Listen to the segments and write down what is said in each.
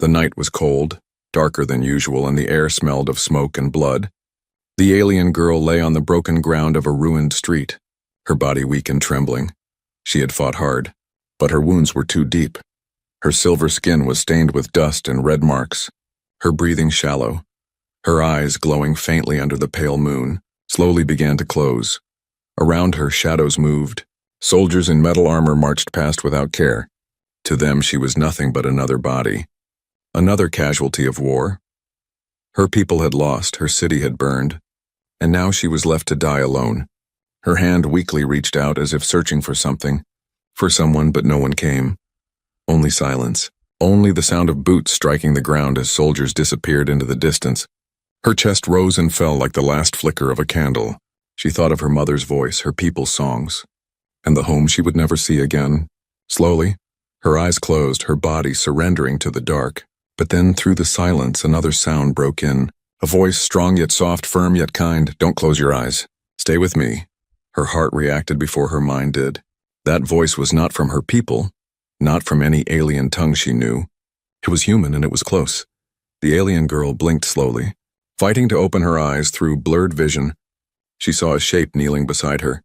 The night was cold, darker than usual, and the air smelled of smoke and blood. The alien girl lay on the broken ground of a ruined street, her body weak and trembling. She had fought hard, but her wounds were too deep. Her silver skin was stained with dust and red marks, her breathing shallow. Her eyes, glowing faintly under the pale moon, slowly began to close. Around her, shadows moved. Soldiers in metal armor marched past without care. To them, she was nothing but another body. Another casualty of war. Her people had lost, her city had burned, and now she was left to die alone. Her hand weakly reached out as if searching for something, for someone, but no one came. Only silence. Only the sound of boots striking the ground as soldiers disappeared into the distance. Her chest rose and fell like the last flicker of a candle. She thought of her mother's voice, her people's songs, and the home she would never see again. Slowly, her eyes closed, her body surrendering to the dark. But then, through the silence, another sound broke in. A voice, strong yet soft, firm yet kind. Don't close your eyes. Stay with me. Her heart reacted before her mind did. That voice was not from her people, not from any alien tongue she knew. It was human, and it was close. The alien girl blinked slowly, fighting to open her eyes through blurred vision. She saw a shape kneeling beside her.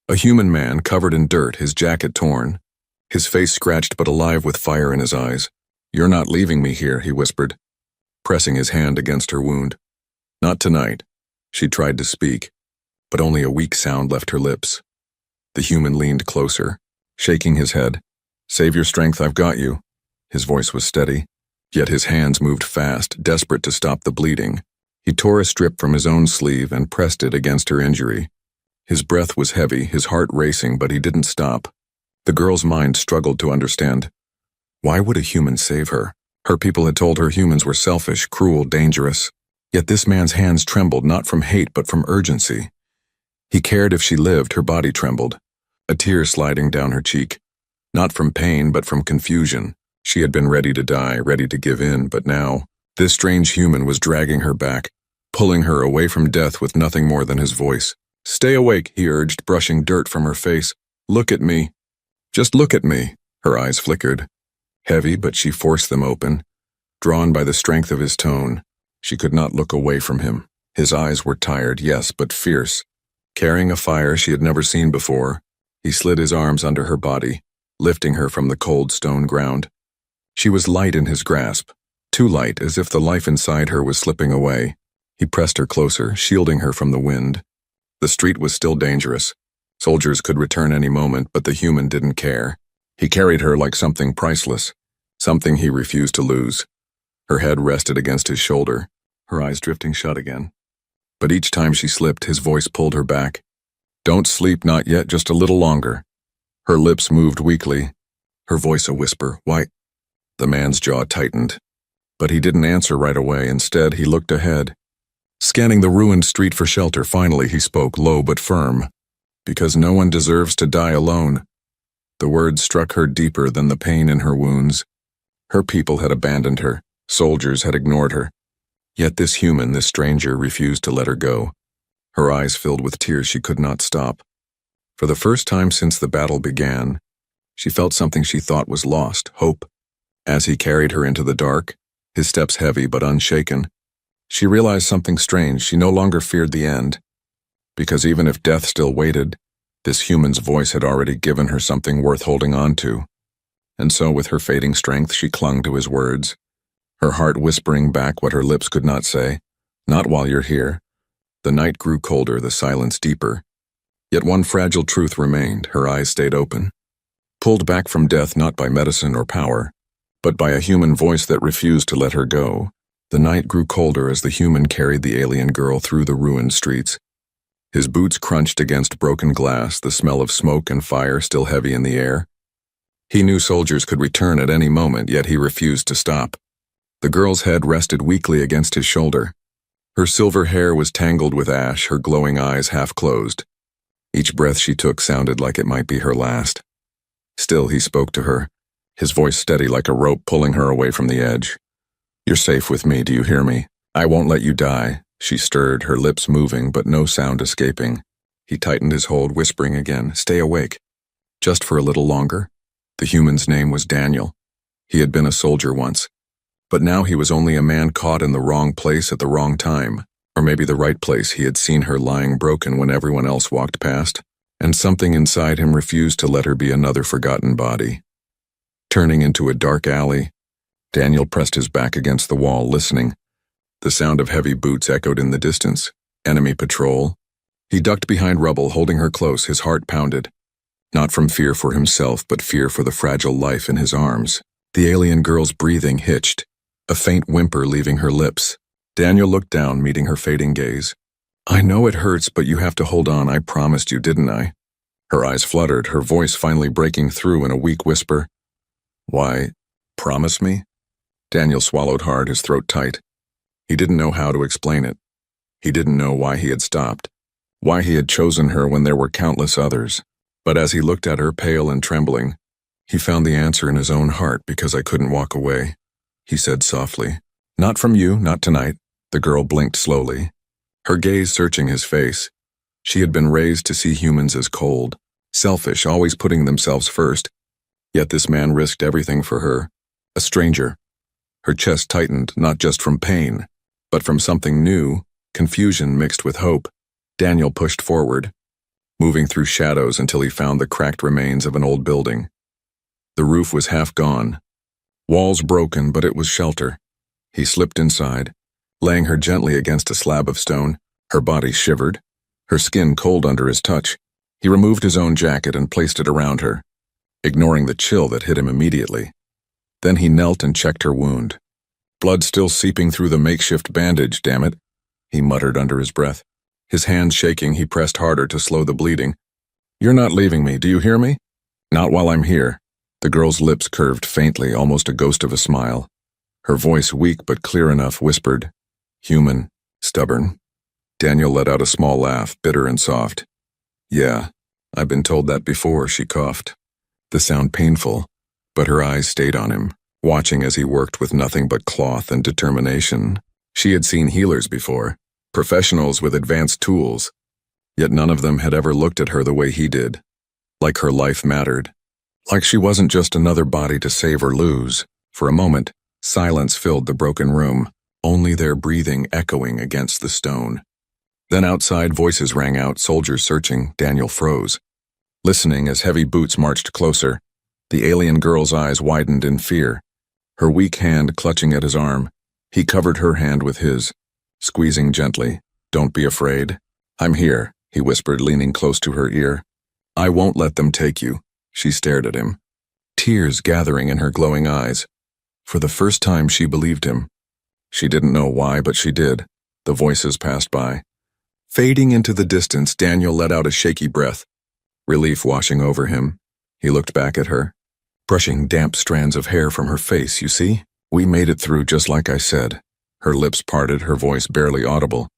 A human man covered in dirt, his jacket torn, his face scratched but alive with fire in his eyes. "You're not leaving me here," he whispered, pressing his hand against her wound. "Not tonight." She tried to speak, but only a weak sound left her lips. The human leaned closer, shaking his head. "Save your strength, I've got you." His voice was steady, yet his hands moved fast, desperate to stop the bleeding. He tore a strip from his own sleeve and pressed it against her injury. His breath was heavy, his heart racing, but he didn't stop. The girl's mind struggled to understand. Why would a human save her? Her people had told her humans were selfish, cruel, dangerous. Yet this man's hands trembled not from hate but from urgency. He cared if she lived, her body trembled, a tear sliding down her cheek. Not from pain but from confusion. She had been ready to die, ready to give in, but now, this strange human was dragging her back, pulling her away from death with nothing more than his voice. "Stay awake," he urged, brushing dirt from her face. "Look at me. Just look at me." Her eyes flickered. Heavy, but she forced them open. Drawn by the strength of his tone, she could not look away from him. His eyes were tired, yes, but fierce. Carrying a fire she had never seen before, he slid his arms under her body, lifting her from the cold stone ground. She was light in his grasp, too light, as if the life inside her was slipping away. He pressed her closer, shielding her from the wind. The street was still dangerous. Soldiers could return any moment, but the human didn't care. He carried her like something priceless, something he refused to lose. Her head rested against his shoulder, her eyes drifting shut again. But each time she slipped, his voice pulled her back. "Don't sleep, not yet, just a little longer." Her lips moved weakly, her voice a whisper. "Why?" The man's jaw tightened, but he didn't answer right away. Instead, he looked ahead. Scanning the ruined street for shelter, finally he spoke, low but firm. "Because no one deserves to die alone." The words struck her deeper than the pain in her wounds. Her people had abandoned her, soldiers had ignored her. Yet this human, this stranger, refused to let her go. Her eyes filled with tears she could not stop. For the first time since the battle began, she felt something she thought was lost, hope. As he carried her into the dark, his steps heavy but unshaken, she realized something strange. She no longer feared the end, because even if death still waited, this human's voice had already given her something worth holding on to. And so, with her fading strength, she clung to his words, her heart whispering back what her lips could not say. "Not while you're here." The night grew colder, the silence deeper. Yet one fragile truth remained. Her eyes stayed open, pulled back from death not by medicine or power, but by a human voice that refused to let her go. The night grew colder as the human carried the alien girl through the ruined streets. His boots crunched against broken glass, the smell of smoke and fire still heavy in the air. He knew soldiers could return at any moment, yet he refused to stop. The girl's head rested weakly against his shoulder. Her silver hair was tangled with ash, her glowing eyes half closed. Each breath she took sounded like it might be her last. Still, he spoke to her, his voice steady like a rope pulling her away from the edge. "You're safe with me, do you hear me? I won't let you die." She stirred, her lips moving but no sound escaping. He tightened his hold, whispering again, "Stay awake. Just for a little longer." The human's name was Daniel. He had been a soldier once. But now he was only a man caught in the wrong place at the wrong time, or maybe the right place. He had seen her lying broken when everyone else walked past, and something inside him refused to let her be another forgotten body. Turning into a dark alley, Daniel pressed his back against the wall, listening. The sound of heavy boots echoed in the distance. Enemy patrol. He ducked behind rubble, holding her close, his heart pounded. Not from fear for himself, but fear for the fragile life in his arms. The alien girl's breathing hitched, a faint whimper leaving her lips. Daniel looked down, meeting her fading gaze. "I know it hurts, but you have to hold on. I promised you, didn't I?" Her eyes fluttered, her voice finally breaking through in a weak whisper. "Why, promise me?" Daniel swallowed hard, his throat tight. He didn't know how to explain it. He didn't know why he had stopped, why he had chosen her when there were countless others. But as he looked at her, pale and trembling, he found the answer in his own heart. "Because I couldn't walk away," he said softly. "Not from you, not tonight." The girl blinked slowly, her gaze searching his face. She had been raised to see humans as cold, selfish, always putting themselves first. Yet this man risked everything for her, a stranger. Her chest tightened, not just from pain, but from something new, confusion mixed with hope. Daniel pushed forward, moving through shadows until he found the cracked remains of an old building. The roof was half gone, walls broken, but it was shelter. He slipped inside, laying her gently against a slab of stone. Her body shivered, her skin cold under his touch. He removed his own jacket and placed it around her, ignoring the chill that hit him immediately. Then he knelt and checked her wound. "Blood still seeping through the makeshift bandage, damn it," he muttered under his breath. His hands shaking, he pressed harder to slow the bleeding. "You're not leaving me, do you hear me?" "Not while I'm here." The girl's lips curved faintly, almost a ghost of a smile. Her voice, weak but clear enough, whispered, "Human, stubborn." Daniel let out a small laugh, bitter and soft. "Yeah, I've been told that before," she coughed. The sound painful, but her eyes stayed on him, watching as he worked with nothing but cloth and determination. She had seen healers before, professionals with advanced tools, yet none of them had ever looked at her the way he did, like her life mattered, like she wasn't just another body to save or lose. For a moment, silence filled the broken room, only their breathing echoing against the stone. Then outside voices rang out, soldiers searching. Daniel froze, listening as heavy boots marched closer. The alien girl's eyes widened in fear, her weak hand clutching at his arm. He covered her hand with his, squeezing gently. "Don't be afraid. I'm here," he whispered, leaning close to her ear. "I won't let them take you." She stared at him, tears gathering in her glowing eyes. For the first time she believed him. She didn't know why, but she did. The voices passed by. Fading into the distance, Daniel let out a shaky breath, relief washing over him. He looked back at her, brushing damp strands of hair from her face. "You see? We made it through just like I said." Her lips parted, her voice barely audible.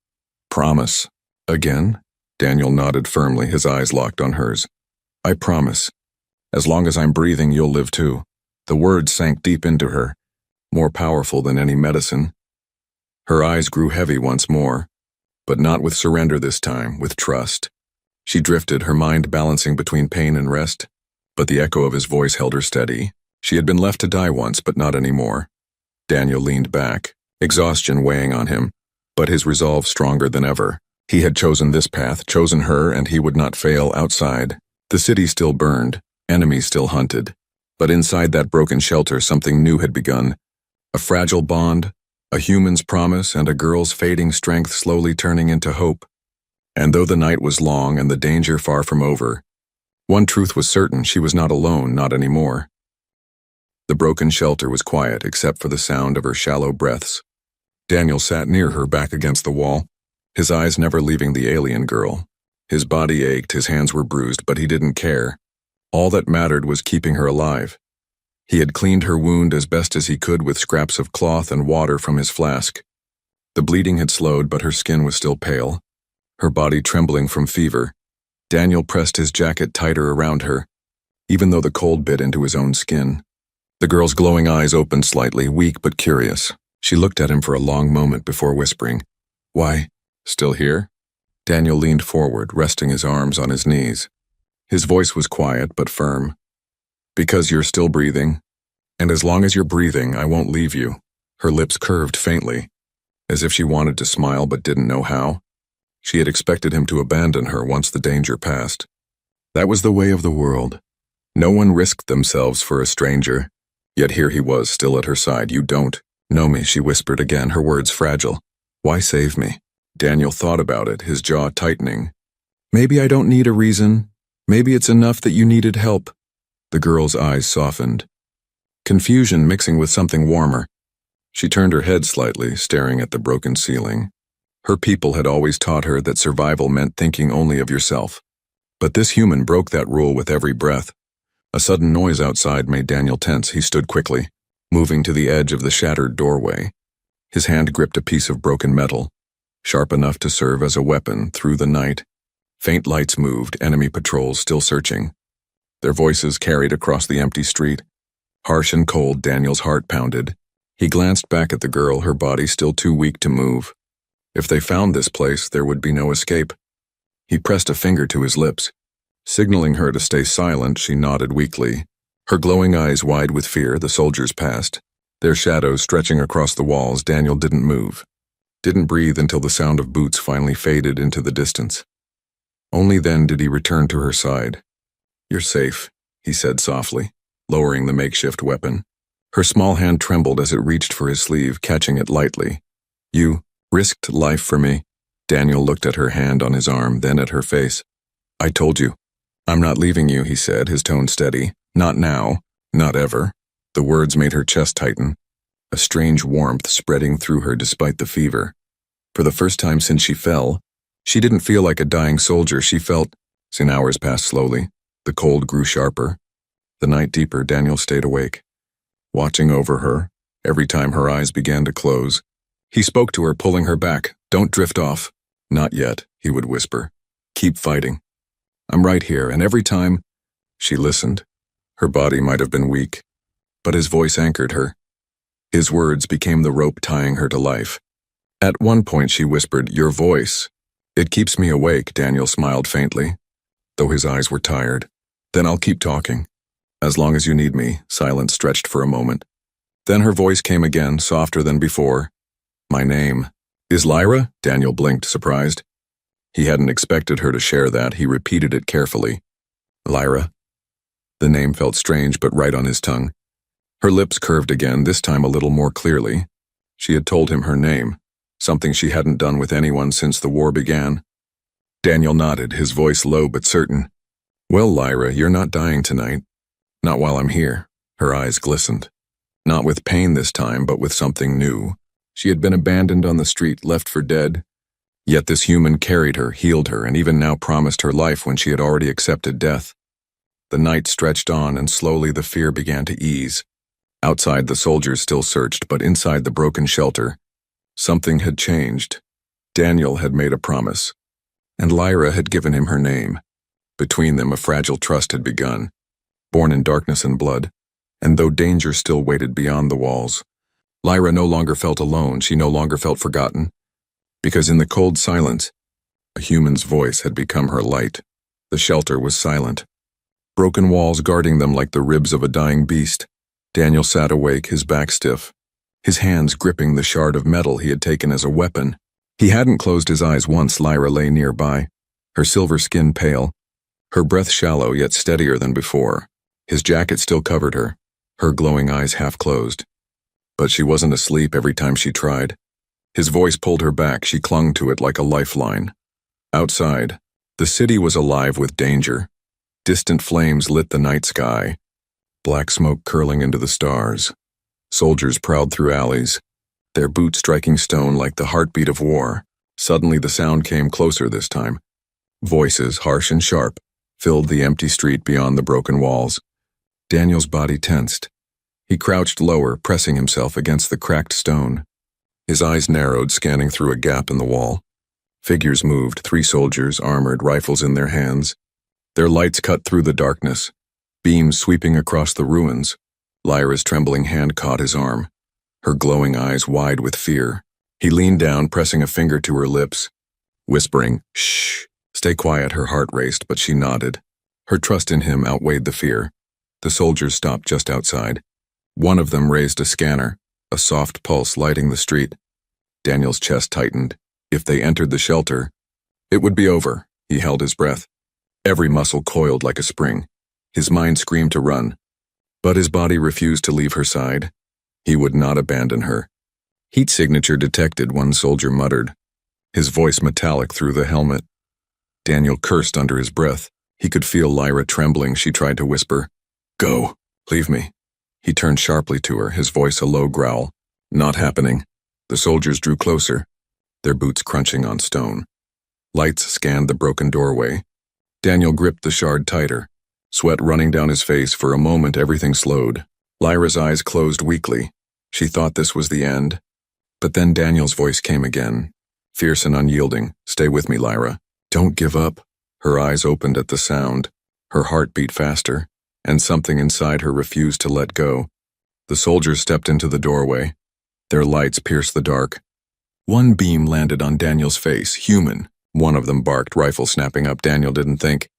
"Promise." "Again?" Daniel nodded firmly, his eyes locked on hers. "I promise. As long as I'm breathing, you'll live too." The words sank deep into her, more powerful than any medicine. Her eyes grew heavy once more, but not with surrender this time, with trust. She drifted, her mind balancing between pain and rest, but the echo of his voice held her steady. She had been left to die once, but not anymore. Daniel leaned back, exhaustion weighing on him, but his resolve stronger than ever. He had chosen this path, chosen her, and he would not fail. Outside, the city still burned, enemies still hunted, but inside that broken shelter something new had begun. A fragile bond, a human's promise, and a girl's fading strength slowly turning into hope. And though the night was long and the danger far from over, one truth was certain: she was not alone, not anymore. The broken shelter was quiet except for the sound of her shallow breaths. Daniel sat near her, back against the wall, his eyes never leaving the alien girl. His body ached, his hands were bruised, but he didn't care. All that mattered was keeping her alive. He had cleaned her wound as best as he could with scraps of cloth and water from his flask. The bleeding had slowed, but her skin was still pale, her body trembling from fever. Daniel pressed his jacket tighter around her, even though the cold bit into his own skin. The girl's glowing eyes opened slightly, weak but curious. She looked at him for a long moment before whispering, "Why, still here?" Daniel leaned forward, resting his arms on his knees. His voice was quiet but firm. "Because you're still breathing, and as long as you're breathing, I won't leave you." Her lips curved faintly, as if she wanted to smile but didn't know how. She had expected him to abandon her once the danger passed. That was the way of the world. No one risked themselves for a stranger. Yet here he was, still at her side. "You don't know me," she whispered again, her words fragile. "Why save me?" Daniel thought about it, his jaw tightening. "Maybe I don't need a reason. Maybe it's enough that you needed help." The girl's eyes softened, confusion mixing with something warmer. She turned her head slightly, staring at the broken ceiling. Her people had always taught her that survival meant thinking only of yourself. But this human broke that rule with every breath. A sudden noise outside made Daniel tense. He stood quickly, moving to the edge of the shattered doorway. His hand gripped a piece of broken metal, sharp enough to serve as a weapon through the night. Faint lights moved, enemy patrols still searching. Their voices carried across the empty street. Harsh and cold, Daniel's heart pounded. He glanced back at the girl, her body still too weak to move. If they found this place, there would be no escape. He pressed a finger to his lips. Signaling her to stay silent, she nodded weakly. Her glowing eyes wide with fear, the soldiers passed. Their shadows stretching across the walls. Daniel didn't move. Didn't breathe until the sound of boots finally faded into the distance. Only then did he return to her side. "You're safe," he said softly, lowering the makeshift weapon. Her small hand trembled as it reached for his sleeve, catching it lightly. "You risked life for me." Daniel looked at her hand on his arm, then at her face. "I told you. I'm not leaving you," he said, his tone steady. "Not now. Not ever." The words made her chest tighten, a strange warmth spreading through her despite the fever. For the first time since she fell, she didn't feel like a dying soldier. She felt. Soon hours passed slowly. The cold grew sharper. The night deeper. Daniel stayed awake, watching over her, every time her eyes began to close. He spoke to her, pulling her back. "Don't drift off." "Not yet," he would whisper. "Keep fighting. I'm right here," and every time she listened. Her body might have been weak, but his voice anchored her. His words became the rope tying her to life. At one point she whispered, "Your voice. It keeps me awake." Daniel smiled faintly, though his eyes were tired. "Then I'll keep talking. As long as you need me." Silence stretched for a moment. Then her voice came again, softer than before. "My name is Lyra?" Daniel blinked, surprised. He hadn't expected her to share that. He repeated it carefully. "Lyra." The name felt strange, but right on his tongue. Her lips curved again, this time a little more clearly. She had told him her name, something she hadn't done with anyone since the war began. Daniel nodded, his voice low but certain. "Well, Lyra, you're not dying tonight. Not while I'm here." Her eyes glistened. Not with pain this time, but with something new. She had been abandoned on the street, left for dead. Yet this human carried her, healed her, and even now promised her life when she had already accepted death. The night stretched on, and slowly the fear began to ease. Outside, the soldiers still searched, but inside the broken shelter, something had changed. Daniel had made a promise, and Lyra had given him her name. Between them, a fragile trust had begun, born in darkness and blood, and though danger still waited beyond the walls, Lyra no longer felt alone. She no longer felt forgotten. Because in the cold silence, a human's voice had become her light. The shelter was silent, broken walls guarding them like the ribs of a dying beast. Daniel sat awake, his back stiff, his hands gripping the shard of metal he had taken as a weapon. He hadn't closed his eyes once. Lyra lay nearby, her silver skin pale, her breath shallow yet steadier than before. His jacket still covered her, her glowing eyes half closed. But she wasn't asleep every time she tried. His voice pulled her back. She clung to it like a lifeline. Outside, the city was alive with danger. Distant flames lit the night sky, black smoke curling into the stars. Soldiers prowled through alleys, their boots striking stone like the heartbeat of war. Suddenly the sound came closer this time. Voices, harsh and sharp, filled the empty street beyond the broken walls. Daniel's body tensed. He crouched lower, pressing himself against the cracked stone. His eyes narrowed, scanning through a gap in the wall. Figures moved, 3 soldiers, armored, rifles in their hands. Their lights cut through the darkness, beams sweeping across the ruins. Lyra's trembling hand caught his arm, her glowing eyes wide with fear. He leaned down, pressing a finger to her lips, whispering, "Shh, stay quiet." Her heart raced, but she nodded. Her trust in him outweighed the fear. The soldiers stopped just outside. One of them raised a scanner, a soft pulse lighting the street. Daniel's chest tightened. If they entered the shelter, it would be over. He held his breath. Every muscle coiled like a spring. His mind screamed to run, but his body refused to leave her side. He would not abandon her. Heat signature detected, one soldier muttered, his voice metallic through the helmet. Daniel cursed under his breath. He could feel Lyra trembling. She tried to whisper, "Go, leave me." He turned sharply to her, his voice a low growl. Not happening. The soldiers drew closer, their boots crunching on stone. Lights scanned the broken doorway. Daniel gripped the shard tighter, sweat running down his face. For a moment, everything slowed. Lyra's eyes closed weakly. She thought this was the end. But then Daniel's voice came again, fierce and unyielding. "Stay with me, Lyra. Don't give up." Her eyes opened at the sound. Her heart beat faster, and something inside her refused to let go. The soldiers stepped into the doorway. Their lights pierced the dark. One beam landed on Daniel's face, human. One of them barked, rifle snapping up. Daniel didn't think.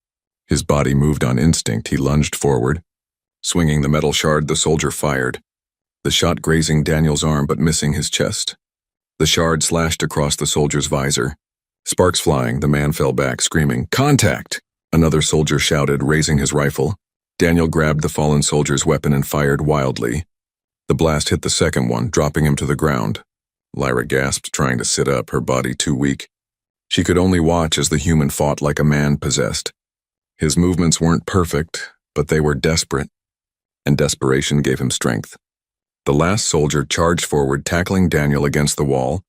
His body moved on instinct. He lunged forward. Swinging the metal shard, the soldier fired. The shot grazing Daniel's arm but missing his chest. The shard slashed across the soldier's visor. Sparks flying, the man fell back, screaming, "Contact!" Another soldier shouted, raising his rifle. Daniel grabbed the fallen soldier's weapon and fired wildly. The blast hit the second one, dropping him to the ground. Lyra gasped, trying to sit up, her body too weak. She could only watch as the human fought like a man possessed. His movements weren't perfect, but they were desperate, and desperation gave him strength. The last soldier charged forward, tackling Daniel against the wall.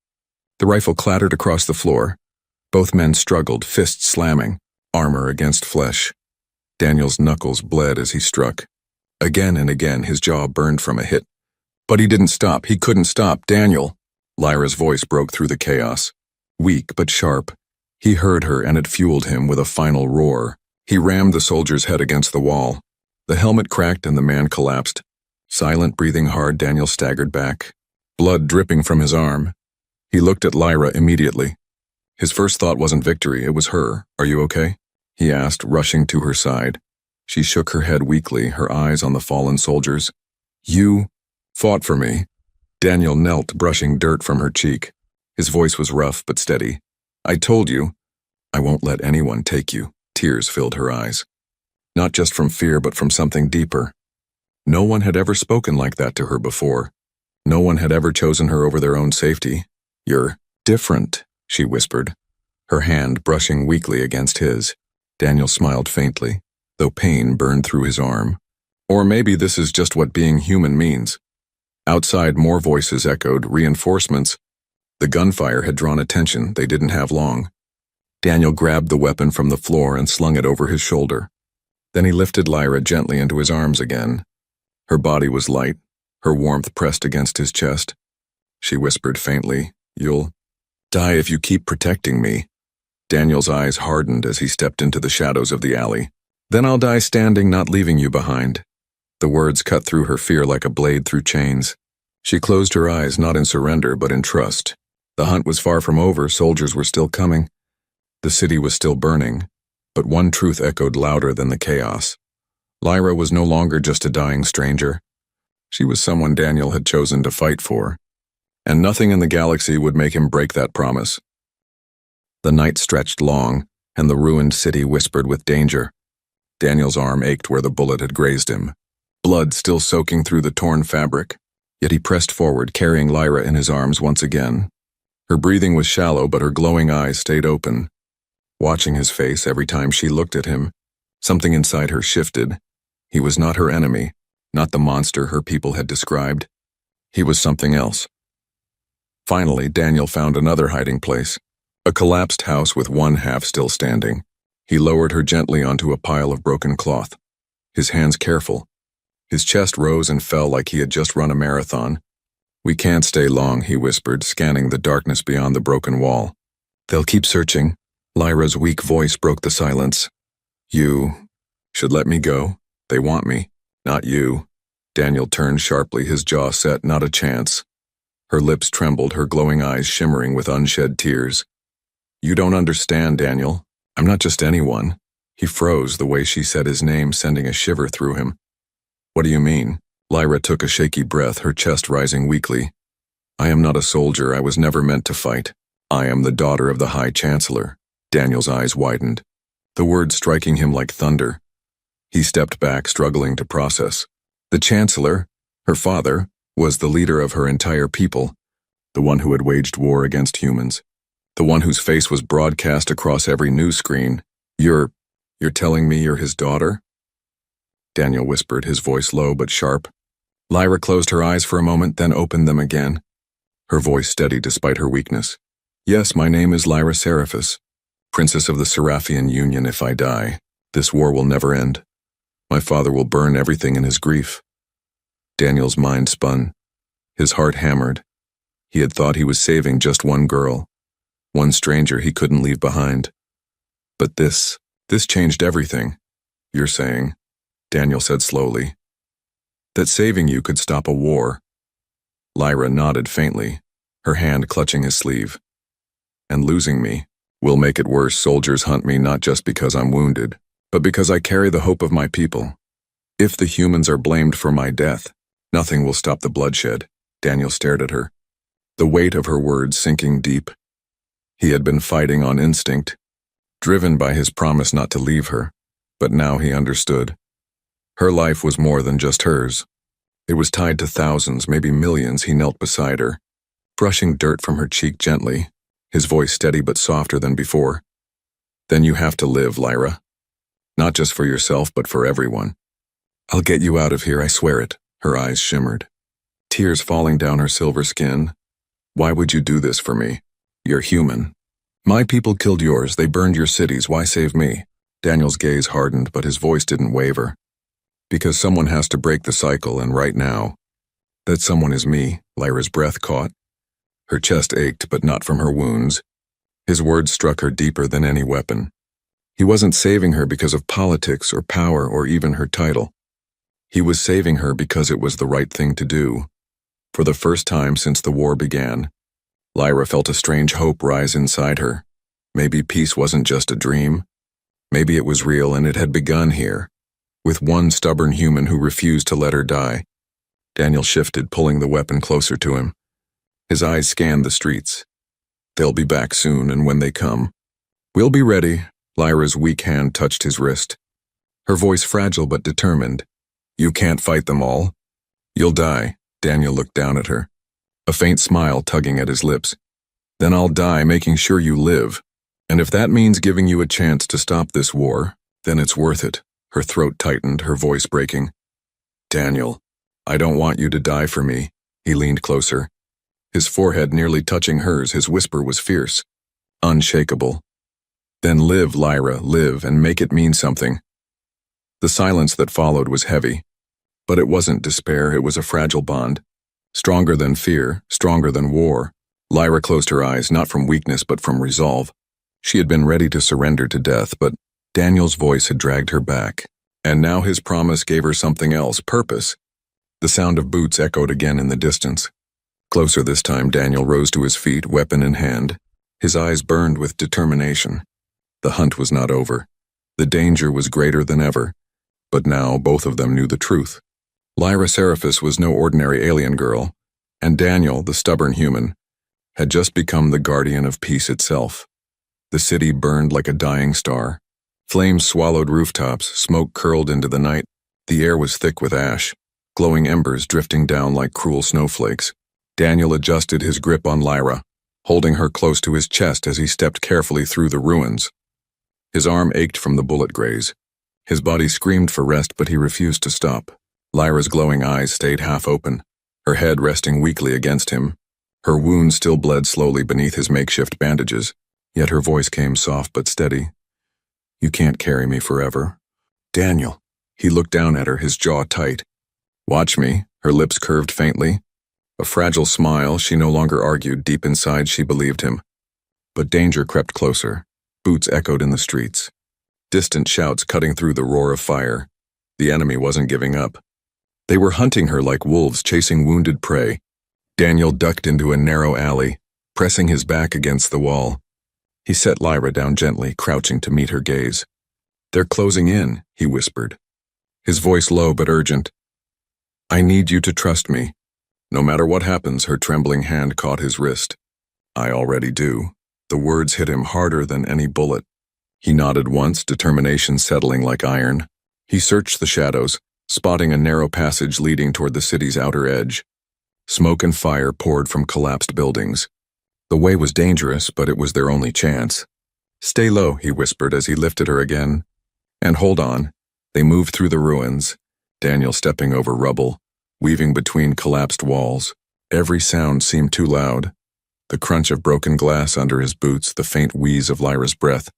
The rifle clattered across the floor. Both men struggled, fists slamming, armor against flesh. Daniel's knuckles bled as he struck. Again and again, his jaw burned from a hit. But he didn't stop. He couldn't stop. "Daniel!" Lyra's voice broke through the chaos. Weak but sharp. He heard her, and it fueled him with a final roar. He rammed the soldier's head against the wall. The helmet cracked and the man collapsed. Silent, breathing hard, Daniel staggered back, blood dripping from his arm. He looked at Lyra immediately. His first thought wasn't victory, it was her. "Are you okay?" he asked, rushing to her side. She shook her head weakly, her eyes on the fallen soldiers. "You fought for me." Daniel knelt, brushing dirt from her cheek. His voice was rough but steady. "I told you, I won't let anyone take you." Tears filled her eyes. Not just from fear, but from something deeper. No one had ever spoken like that to her before. No one had ever chosen her over their own safety. "You're different," she whispered, her hand brushing weakly against his. Daniel smiled faintly, though pain burned through his arm. Or maybe this is just what being human means. Outside, more voices echoed, reinforcements. The gunfire had drawn attention. They didn't have long. Daniel grabbed the weapon from the floor and slung it over his shoulder. Then he lifted Lyra gently into his arms again. Her body was light, her warmth pressed against his chest. She whispered faintly, "You'll die if you keep protecting me." Daniel's eyes hardened as he stepped into the shadows of the alley. "Then I'll die standing, not leaving you behind." The words cut through her fear like a blade through chains. She closed her eyes, not in surrender, but in trust. The hunt was far from over, soldiers were still coming. The city was still burning, but one truth echoed louder than the chaos. Lyra was no longer just a dying stranger. She was someone Daniel had chosen to fight for, and nothing in the galaxy would make him break that promise. The night stretched long, and the ruined city whispered with danger. Daniel's arm ached where the bullet had grazed him, blood still soaking through the torn fabric. Yet he pressed forward, carrying Lyra in his arms once again. Her breathing was shallow, but her glowing eyes stayed open. Watching his face every time she looked at him, something inside her shifted. He was not her enemy, not the monster her people had described. He was something else. Finally, Daniel found another hiding place, a collapsed house with one half still standing. He lowered her gently onto a pile of broken cloth, his hands careful. His chest rose and fell like he had just run a marathon. "We can't stay long," he whispered, scanning the darkness beyond the broken wall. "They'll keep searching." Lyra's weak voice broke the silence. "You should let me go. They want me, not you." Daniel turned sharply, his jaw set. "Not a chance." Her lips trembled, her glowing eyes shimmering with unshed tears. "You don't understand, Daniel. I'm not just anyone." He froze, the way she said his name sending a shiver through him. "What do you mean?" Lyra took a shaky breath, her chest rising weakly. I am not a soldier. I was never meant to fight. I am the daughter of the High Chancellor. Daniel's eyes widened, the words striking him like thunder. He stepped back, struggling to process. The Chancellor, her father, was the leader of her entire people, the one who had waged war against humans, the one whose face was broadcast across every news screen. You're telling me you're his daughter? Daniel whispered, his voice low but sharp. Lyra closed her eyes for a moment, then opened them again, her voice steady despite her weakness. Yes, my name is Lyra Seraphis, Princess of the Seraphian Union. If I die, this war will never end. My father will burn everything in his grief. Daniel's mind spun. His heart hammered. He had thought he was saving just one girl, one stranger he couldn't leave behind. But this changed everything. You're saying, Daniel said slowly, that saving you could stop a war. Lyra nodded faintly, her hand clutching his sleeve. And losing me will make it worse. Soldiers hunt me not just because I'm wounded, but because I carry the hope of my people. If the humans are blamed for my death, nothing will stop the bloodshed. Daniel stared at her, the weight of her words sinking deep. He had been fighting on instinct, driven by his promise not to leave her, but now he understood. Her life was more than just hers. It was tied to thousands, maybe millions. He knelt beside her, brushing dirt from her cheek gently, his voice steady but softer than before. Then you have to live, Lyra. Not just for yourself, but for everyone. I'll get you out of here, I swear it. Her eyes shimmered, tears falling down her silver skin. Why would you do this for me? You're human. My people killed yours. They burned your cities. Why save me? Daniel's gaze hardened, but his voice didn't waver. Because someone has to break the cycle, and right now, that someone is me. Lyra's breath caught. Her chest ached, but not from her wounds. His words struck her deeper than any weapon. He wasn't saving her because of politics or power or even her title. He was saving her because it was the right thing to do. For the first time since the war began, Lyra felt a strange hope rise inside her. Maybe peace wasn't just a dream. Maybe it was real, and it had begun here, with one stubborn human who refused to let her die. Daniel shifted, pulling the weapon closer to him. His eyes scanned the streets. They'll be back soon, and when they come, we'll be ready. Lyra's weak hand touched his wrist, her voice fragile but determined. You can't fight them all. You'll die. Daniel looked down at her, a faint smile tugging at his lips. Then I'll die making sure you live. And if that means giving you a chance to stop this war, then it's worth it. Her throat tightened, her voice breaking. Daniel, I don't want you to die for me. He leaned closer, his forehead nearly touching hers. His whisper was fierce, unshakable. Then live, Lyra, live, and make it mean something. The silence that followed was heavy, but it wasn't despair. It was a fragile bond, stronger than fear, stronger than war. Lyra closed her eyes, not from weakness but from resolve. She had been ready to surrender to death, but Daniel's voice had dragged her back, and now his promise gave her something else, purpose. The sound of boots echoed again in the distance. Closer this time, Daniel rose to his feet, weapon in hand. His eyes burned with determination. The hunt was not over. The danger was greater than ever. But now both of them knew the truth. Lyra Seraphis was no ordinary alien girl, and Daniel, the stubborn human, had just become the guardian of peace itself. The city burned like a dying star. Flames swallowed rooftops, smoke curled into the night. The air was thick with ash, glowing embers drifting down like cruel snowflakes. Daniel adjusted his grip on Lyra, holding her close to his chest as he stepped carefully through the ruins. His arm ached from the bullet graze. His body screamed for rest, but he refused to stop. Lyra's glowing eyes stayed half open, her head resting weakly against him. Her wound still bled slowly beneath his makeshift bandages, yet her voice came soft but steady. You can't carry me forever. Daniel. He looked down at her, his jaw tight. Watch me. Her lips curved faintly. A fragile smile. She no longer argued. Deep inside, she believed him. But danger crept closer. Boots echoed in the streets, distant shouts cutting through the roar of fire. The enemy wasn't giving up. They were hunting her like wolves chasing wounded prey. Daniel ducked into a narrow alley, pressing his back against the wall. He set Lyra down gently, crouching to meet her gaze. They're closing in, he whispered, his voice low but urgent. I need you to trust me. No matter what happens, her trembling hand caught his wrist. I already do. The words hit him harder than any bullet. He nodded once, determination settling like iron. He searched the shadows, spotting a narrow passage leading toward the city's outer edge. Smoke and fire poured from collapsed buildings. The way was dangerous, but it was their only chance. Stay low, he whispered as he lifted her again. And hold on. They moved through the ruins, Daniel stepping over rubble, weaving between collapsed walls. Every sound seemed too loud. The crunch of broken glass under his boots, the faint wheeze of Lyra's breath,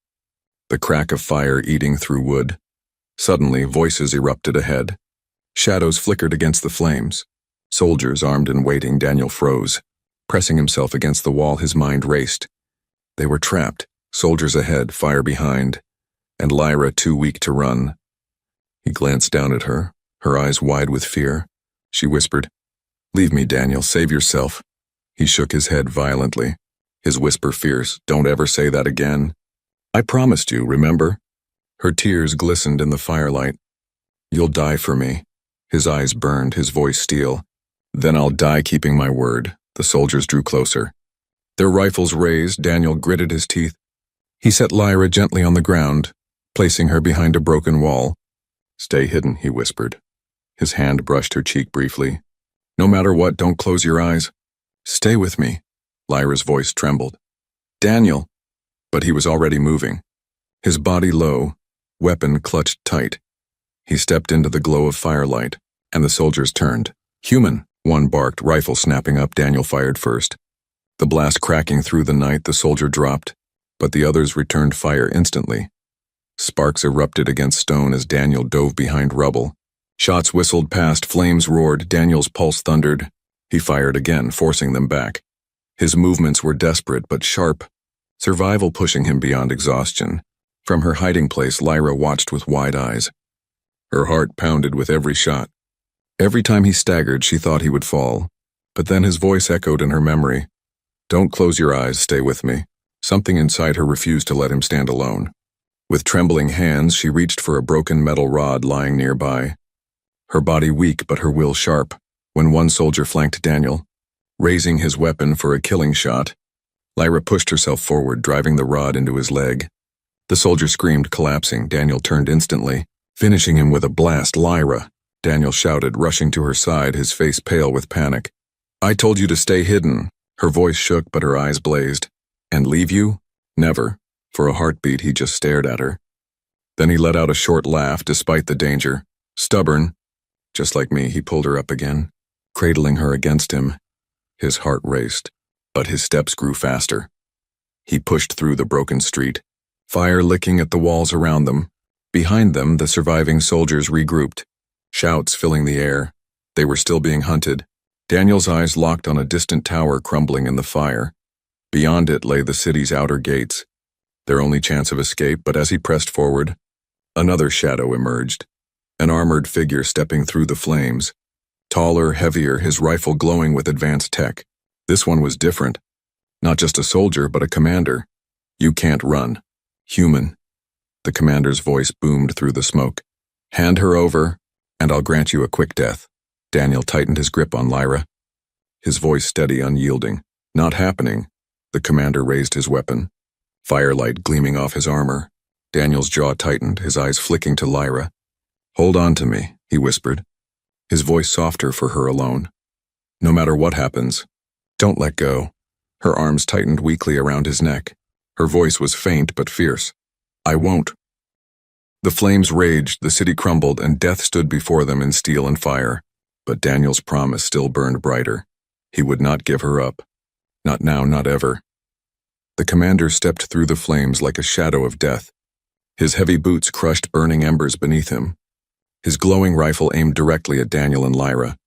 the crack of fire eating through wood. Suddenly, voices erupted ahead. Shadows flickered against the flames. Soldiers armed and waiting. Daniel froze. Pressing himself against the wall, his mind raced. They were trapped, soldiers ahead, fire behind, and Lyra too weak to run. He glanced down at her, her eyes wide with fear. She whispered, "Leave me, Daniel, save yourself." He shook his head violently, his whisper fierce, "Don't ever say that again. I promised you, remember?" Her tears glistened in the firelight. "You'll die for me." His eyes burned, his voice steel. "Then I'll die keeping my word." The soldiers drew closer. Their rifles raised, Daniel gritted his teeth. He set Lyra gently on the ground, placing her behind a broken wall. "Stay hidden," he whispered. His hand brushed her cheek briefly. "No matter what, don't close your eyes." "Stay with me." Lyra's voice trembled. "Daniel." But he was already moving. His body low, weapon clutched tight. He stepped into the glow of firelight, and the soldiers turned. "Human," one barked, rifle snapping up. Daniel fired first. The blast cracking through the night, the soldier dropped, but the others returned fire instantly. Sparks erupted against stone as Daniel dove behind rubble. Shots whistled past, flames roared, Daniel's pulse thundered. He fired again, forcing them back. His movements were desperate but sharp, survival pushing him beyond exhaustion. From her hiding place, Lyra watched with wide eyes. Her heart pounded with every shot. Every time he staggered, she thought he would fall. But then his voice echoed in her memory. "Don't close your eyes, stay with me." Something inside her refused to let him stand alone. With trembling hands, she reached for a broken metal rod lying nearby. Her body weak but her will sharp, when one soldier flanked Daniel. Raising his weapon for a killing shot, Lyra pushed herself forward, driving the rod into his leg. The soldier screamed, collapsing. Daniel turned instantly, finishing him with a blast. "Lyra!" Daniel shouted, rushing to her side, his face pale with panic. "I told you to stay hidden." Her voice shook, but her eyes blazed. "And leave you? Never." For a heartbeat, he just stared at her. Then he let out a short laugh, despite the danger. Stubborn. Just like me, he pulled her up again, cradling her against him. His heart raced, but his steps grew faster. He pushed through the broken street, fire licking at the walls around them. Behind them, the surviving soldiers regrouped, shouts filling the air. They were still being hunted. Daniel's eyes locked on a distant tower crumbling in the fire. Beyond it lay the city's outer gates, their only chance of escape. But as he pressed forward, another shadow emerged, an armored figure stepping through the flames. Taller, heavier, his rifle glowing with advanced tech. This one was different. Not just a soldier, but a commander. "You can't run. Human." The commander's voice boomed through the smoke. "Hand her over, and I'll grant you a quick death." Daniel tightened his grip on Lyra, his voice steady, unyielding. "Not happening." The commander raised his weapon, firelight gleaming off his armor. Daniel's jaw tightened, his eyes flicking to Lyra. "Hold on to me," he whispered, his voice softer for her alone. "No matter what happens, don't let go." Her arms tightened weakly around his neck. Her voice was faint but fierce. "I won't." The flames raged, the city crumbled, and death stood before them in steel and fire. But Daniel's promise still burned brighter. He would not give her up. Not now, not ever. The commander stepped through the flames like a shadow of death. His heavy boots crushed burning embers beneath him. His glowing rifle aimed directly at Daniel and Lyra.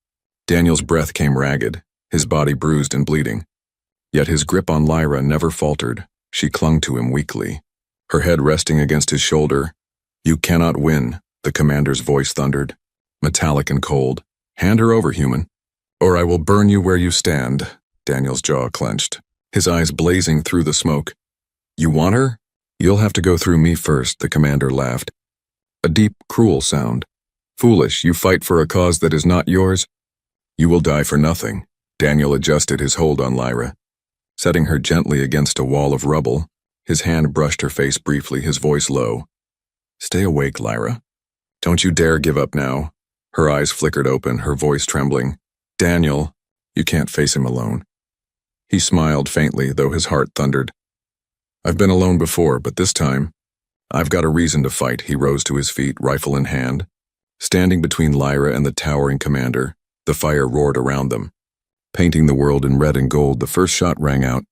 Daniel's breath came ragged, his body bruised and bleeding. Yet his grip on Lyra never faltered. She clung to him weakly, her head resting against his shoulder. "You cannot win," the commander's voice thundered, metallic and cold. "Hand her over, human, or I will burn you where you stand." Daniel's jaw clenched, his eyes blazing through the smoke. "You want her? You'll have to go through me first," the commander laughed. A deep, cruel sound. "Foolish, you fight for a cause that is not yours? You will die for nothing." Daniel adjusted his hold on Lyra. Setting her gently against a wall of rubble, his hand brushed her face briefly, his voice low. "Stay awake, Lyra. Don't you dare give up now." Her eyes flickered open, her voice trembling. "Daniel, you can't face him alone." He smiled faintly, though his heart thundered. "I've been alone before, but this time, I've got a reason to fight." He rose to his feet, rifle in hand. Standing between Lyra and the towering commander, the fire roared around them. Painting the world in red and gold, the first shot rang out.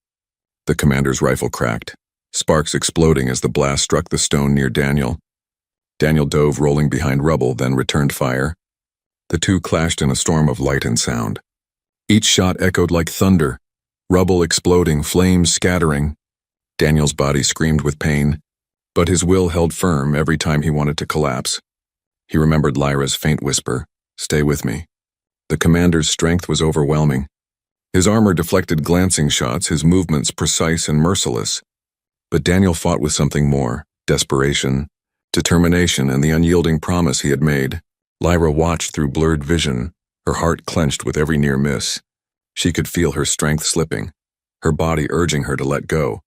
The commander's rifle cracked, sparks exploding as the blast struck the stone near Daniel. Daniel dove, rolling behind rubble, then returned fire. The two clashed in a storm of light and sound. Each shot echoed like thunder, rubble exploding, flames scattering. Daniel's body screamed with pain, but his will held firm every time he wanted to collapse. He remembered Lyra's faint whisper, "Stay with me." The commander's strength was overwhelming. His armor deflected glancing shots, his movements precise and merciless. But Daniel fought with something more: desperation, determination, and the unyielding promise he had made. Lyra watched through blurred vision, her heart clenched with every near miss. She could feel her strength slipping, her body urging her to let go.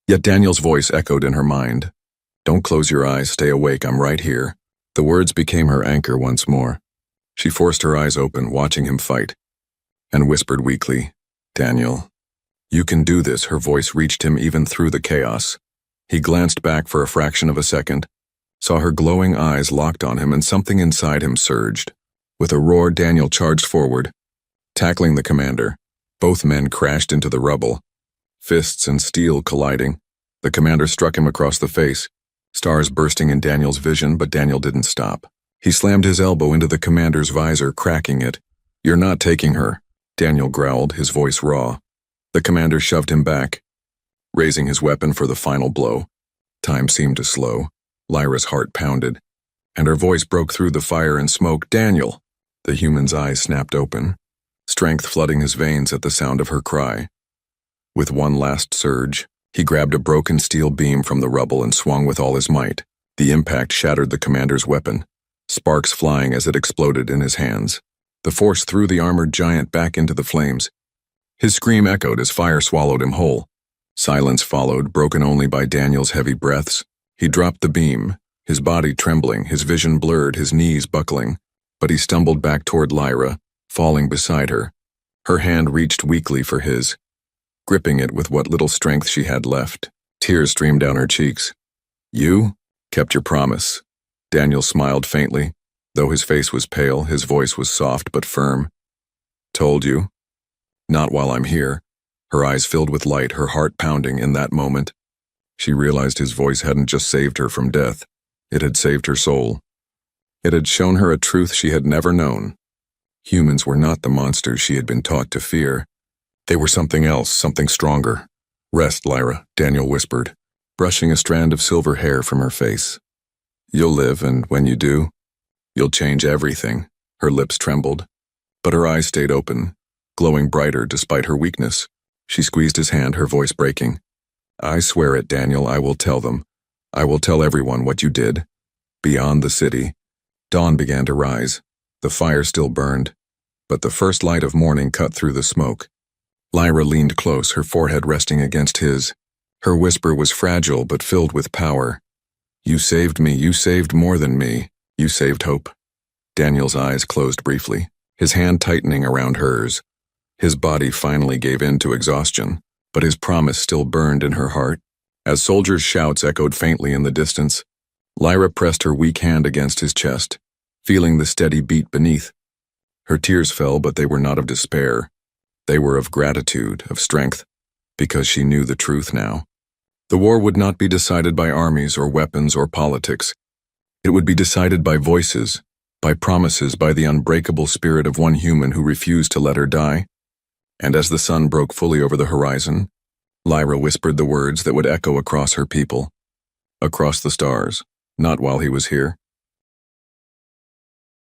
Yet Daniel's voice echoed in her mind. "Don't close your eyes, stay awake, I'm right here." The words became her anchor once more. She forced her eyes open, watching him fight, and whispered weakly, "Daniel, you can do this." Her voice reached him even through the chaos. He glanced back for a fraction of a second, saw her glowing eyes locked on him, and something inside him surged. With a roar, Daniel charged forward, tackling the commander. Both men crashed into the rubble, fists and steel colliding. The commander struck him across the face, stars bursting in Daniel's vision, but Daniel didn't stop. He slammed his elbow into the commander's visor, cracking it. "You're not taking her," Daniel growled, his voice raw. The commander shoved him back, raising his weapon for the final blow. Time seemed to slow. Lyra's heart pounded, and her voice broke through the fire and smoke. "Daniel!" The human's eyes snapped open, strength flooding his veins at the sound of her cry. With one last surge, he grabbed a broken steel beam from the rubble and swung with all his might. The impact shattered the commander's weapon, sparks flying as it exploded in his hands. The force threw the armored giant back into the flames. His scream echoed as fire swallowed him whole. Silence followed, broken only by Daniel's heavy breaths. He dropped the beam, his body trembling, his vision blurred, his knees buckling. But he stumbled back toward Lyra, falling beside her. Her hand reached weakly for his, gripping it with what little strength she had left. Tears streamed down her cheeks. "You kept your promise." Daniel smiled faintly. Though his face was pale, his voice was soft but firm. "Told you. Not while I'm here." Her eyes filled with light, her heart pounding in that moment. She realized his voice hadn't just saved her from death. It had saved her soul. It had shown her a truth she had never known. Humans were not the monsters she had been taught to fear. They were something else, something stronger. "Rest, Lyra," Daniel whispered, brushing a strand of silver hair from her face. "You'll live, and when you do, you'll change everything." Her lips trembled, but her eyes stayed open, glowing brighter despite her weakness. She squeezed his hand, her voice breaking. "I swear it, Daniel, I will tell them. I will tell everyone what you did." Beyond the city, dawn began to rise. The fire still burned, but the first light of morning cut through the smoke. Lyra leaned close, her forehead resting against his. Her whisper was fragile but filled with power. "You saved me, you saved more than me. You saved hope." Daniel's eyes closed briefly, his hand tightening around hers. His body finally gave in to exhaustion, but his promise still burned in her heart. As soldiers' shouts echoed faintly in the distance, Lyra pressed her weak hand against his chest, feeling the steady beat beneath. Her tears fell, but they were not of despair. They were of gratitude, of strength, because she knew the truth now. The war would not be decided by armies or weapons or politics. It would be decided by voices, by promises, by the unbreakable spirit of one human who refused to let her die. And as the sun broke fully over the horizon, Lyra whispered the words that would echo across her people, across the stars, not while he was here,